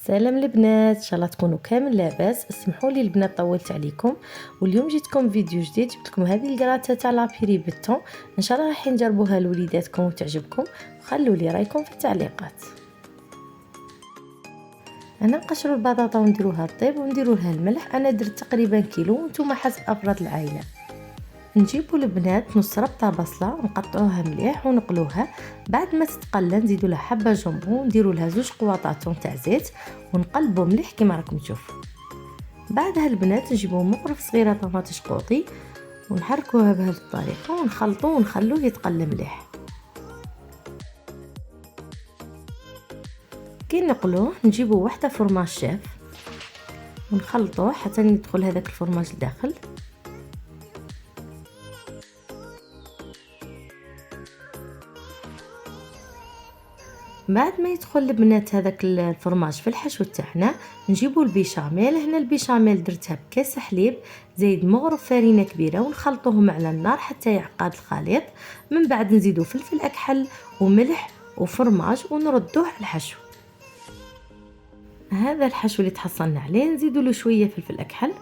سلام البنات، ان شاء الله تكونوا كامل لاباس. اسمحوا لي البنات طولت عليكم، واليوم جيتكم فيديو جديد. جبت لكم هذه الكراته تاع لابيري بالثون، ان شاء الله راح نجربوها لوليداتكم وتعجبكم. خلوا لي رايكم في التعليقات. انا نقشروا البطاطا ونديروها طيب ونديروا لها الملح. انا درت تقريبا كيلو وانتم حسب افراد العائله. نجيبوا البنات نص ربطه بصله نقطعوها مليح ونقلوها. بعد ما تتقلى نزيدوا لها حبه جمبون، نديروا لها 2 قواطعتون تاع زيت ونقلبوا مليح كما راكم تشوفوا. بعدها البنات نجيبوا مقرف صغيره طماطش قوطي ونحركوها بهذه الطريقه ونخلطوه ونخلوه يتقلى مليح. كي نقلوه نجيبوا واحده فرماج شاف ونخلطوه حتى يدخل هذاك الفرماج لداخل. بعد ما يدخل البنات هذاك الفرماج في الحشو تاعنا نجيبوا البيشاميل. هنا البيشاميل درتها بكاس حليب زايد مغرف فرينه كبيره ونخلطوهم على النار حتى يعقد الخليط. من بعد نزيدوا فلفل اكحل وملح وفرماج ونردوه على الحشو. هذا الحشو اللي تحصلنا عليه نزيدوا له شويه فلفل اكحل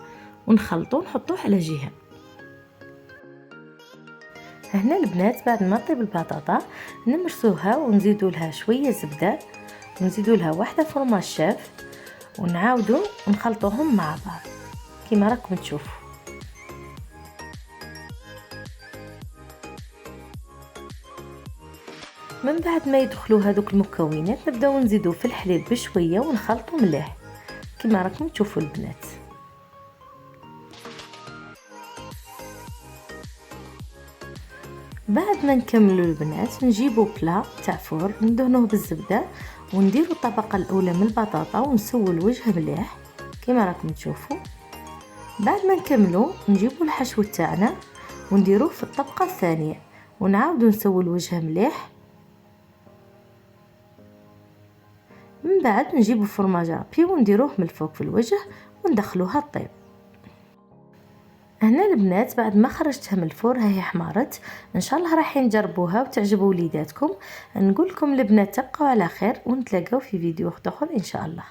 ونخلطوه ونحطوه على جهه. هنا البنات بعد ما طيب البطاطا نمرسوها ونزيدوا لها شويه زبده ونزيدوا لها واحده فرماج شاف ونعاودوا نخلطوهم مع بعض كما راكم تشوفوا. من بعد ما يدخلوا هذوك المكونات نبداو نزيدوا في الحليب بشويه ونخلطوا مليح كما راكم تشوفوا البنات. بعد ما نكملوا البنات نجيبوا بلا تاع فور ندهنوه بالزبده ونديروا الطبقه الاولى من البطاطا ونسووا الوجه مليح كما راكم تشوفوا. بعد ما نكملوا نجيبوا الحشو تاعنا ونديروه في الطبقه الثانيه ونعاودوا نسووا الوجه مليح. من بعد نجيبوا فرماج رابي ونديروه من الفوق في الوجه وندخلوها طيب. هنا البنات بعد ما خرجتها من الفور هي حمارت، ان شاء الله راح نجربوها وتعجبوا وليداتكم. نقول لكم البنات تبقوا على خير ونتلاقاو في فيديو اخر ان شاء الله.